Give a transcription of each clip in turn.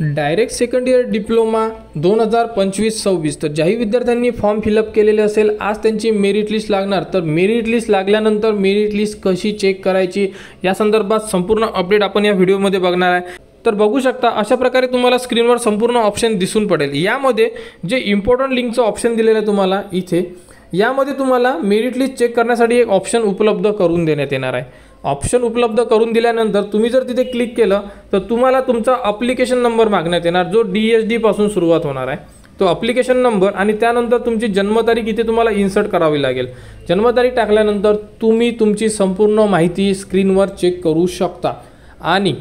Direct second year diploma 2025-26 तर ज्याही विद्यार्थ्यांनी form fill up केलेले असेल आज त्यांची मेरिट लिस्ट लागणार। तर मेरिट लिस्ट लागल्यानंतर मेरिट लिस्ट कशी चेक करायची या संदर्भात संपूर्ण अपडेट आपण या व्हिडिओमध्ये बघणार आहे। तर बघू शकता अशा प्रकारे तुम्हाला स्क्रीनवर संपूर्ण ऑप्शन दिसून पडेल। यामध्ये जे इम्पॉर्टंट लिंकचं ऑप्शन दिलेलं आहे तुम्हाला इथे, यामध्ये तुम्हाला मेरिट लिस्ट चेक करण्यासाठी एक ऑप्शन उपलब्ध करून देण्यात येणार आहे। ऑप्शन उपलब्ध करून दिल्यानंतर तुम्ही जर तिथे क्लिक केलं तर तुम्हाला तुमचा ॲप्लिकेशन नंबर मागण्यात येणार, जो DSD पासून सुरुवात होणार आहे। तो ॲप्लिकेशन नंबर आणि त्यानंतर तुमची जन्मतारीख इथे तुम्हाला इन्सर्ट करावी लागेल। जन्मतारीख टाकल्यानंतर तुम्ही तुमची संपूर्ण माहिती स्क्रीनवर चेक करू शकता आणि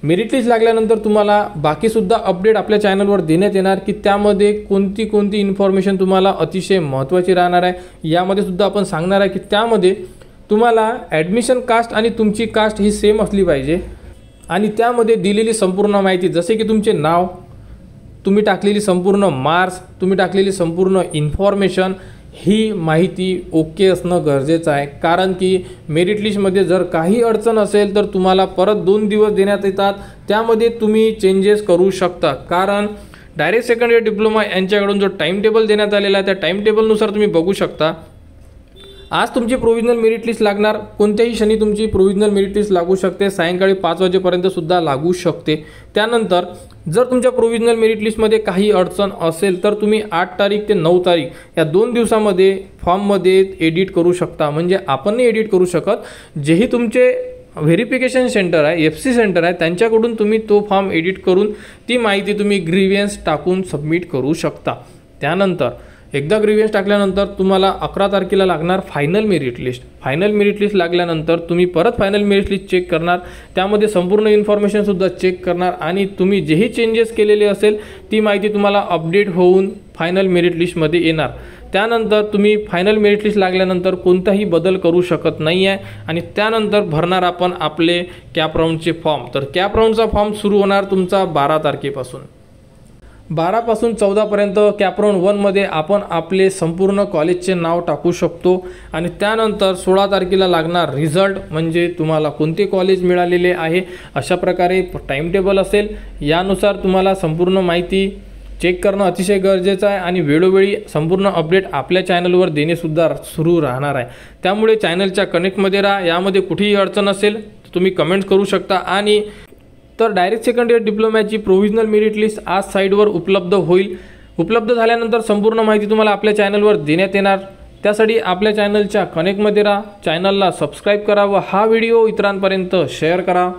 मेरिट लिस्ट लागल्यानंतर तुम्हाला बाकीसुद्धा अपडेट आपल्या चॅनलवर देण्यात येणार की त्यामध्ये कोणती इन्फॉर्मेशन तुम्हाला अतिशय महत्त्वाची राहणार आहे। यामध्ये सुद्धा आपण सांगणार आहे की त्यामध्ये तुम्हाला ॲडमिशन कास्ट आणि तुमची कास्ट ही सेम असली पाहिजे आणि त्यामध्ये दिलेली संपूर्ण माहिती जसे की तुमचे नाव, तुम्ही टाकलेली संपूर्ण मार्क्स, तुम्ही टाकलेली संपूर्ण इन्फॉर्मेशन ही माहिती ओके असणं गरजेचं आहे। कारण की मेरिट लिस्टमध्ये जर काही अडचण असेल तर तुम्हाला परत 2 दिवस देण्यात येतात, त्यामध्ये तुम्ही चेंजेस करू शकता। कारण डायरेक्ट सेकंड इयर डिप्लोमा यांच्याकडून जो टाइम टेबल देण्यात आलेला आहे त्या टाइम टेबलनुसार तुम्ही बघू शकता आज तुमची प्रोविजनल मेरिट लिस्ट लागणार। कोणत्याही क्षणी तुमची प्रोविजनल मेरिट लिस्ट लागू शकते, सायंकाळी 5 वाजेपर्यंत सुद्धा लागू शकते। त्यानंतर जर तुमच्या प्रोविजनल मेरिट लिस्टमध्ये काही अडचण असेल तर तुम्ही 8 तारीख ते 9 तारीख या 2 दिवसामध्ये फॉर्ममध्ये एडिट करू शकता। म्हणजे आपण नाही एडिट करू शकत, जेही तुमचे व्हेरिफिकेशन सेंटर आहे, FC सेंटर आहे, त्यांच्याकडून तुम्ही तो फॉर्म एडिट करून ती माहिती तुम्ही ग्रीव्हन्स टाकून सबमिट करू शकता। त्यानंतर एकदा ग्रीव्हन्स टाकल्यानंतर तुम्हाला 11 तारखेला लागणार final merit list. Final merit list लागल्यानंतर तुम्ही परत फायनल मेरिट लिस्ट चेक करणार, त्यामध्ये संपूर्ण इन्फॉर्मेशनसुद्धा चेक करणार आणि तुम्ही जेही चेंजेस केलेले असेल ती माहिती तुम्हाला अपडेट होऊन फायनल मेरिट लिस्टमध्ये येणार। त्यानंतर तुम्ही फायनल मेरिट लिस्ट लागल्यानंतर कोणताही बदल करू शकत नाही आहे आणि त्यानंतर भरणार आपण आपले कॅप राऊंडचे फॉर्म। तर कॅप राऊंडचा फॉर्म सुरू होणार तुमचा 12 तारखेपासून। 12 पासून 14 पर्यंत कॅप राऊंड 1 मध्ये आपण आपले संपूर्ण कॉलेजचे नाव टाकू शकतो आणि त्यानंतर 16 तारखेला लागणार रिझल्ट, म्हणजे तुम्हाला कोणते कॉलेज मिळालेले आहे अशा प्रकारे टाइम टेबल असेल। यानुसार तुम्हाला संपूर्ण माहिती चेक करणं अतिशय गरजेचं आहे आणि वेळोवेळी संपूर्ण अपडेट आपल्या चॅनलवर देणेसुद्धा सुरू राहणार आहे। त्यामुळे चॅनलच्या कनेक्टमध्ये राहा। यामध्ये कुठेही अडचण असेल तुम्ही कमेंट करू शकता। आणि तर डायरेक्ट सेकंड इयर डिप्लोमॅची प्रोविजनल मेरिट लिस्ट आज साईटवर उपलब्ध होईल। उपलब्ध झाल्यानंतर संपूर्ण माहिती तुम्हाला आपल्या चॅनलवर देण्यात येणार। त्यासाठी आपल्या चॅनलच्या कनेक्टमध्ये राहा, चॅनलला सबस्क्राईब करा व हा व्हिडिओ इतरांपर्यंत शेअर करा।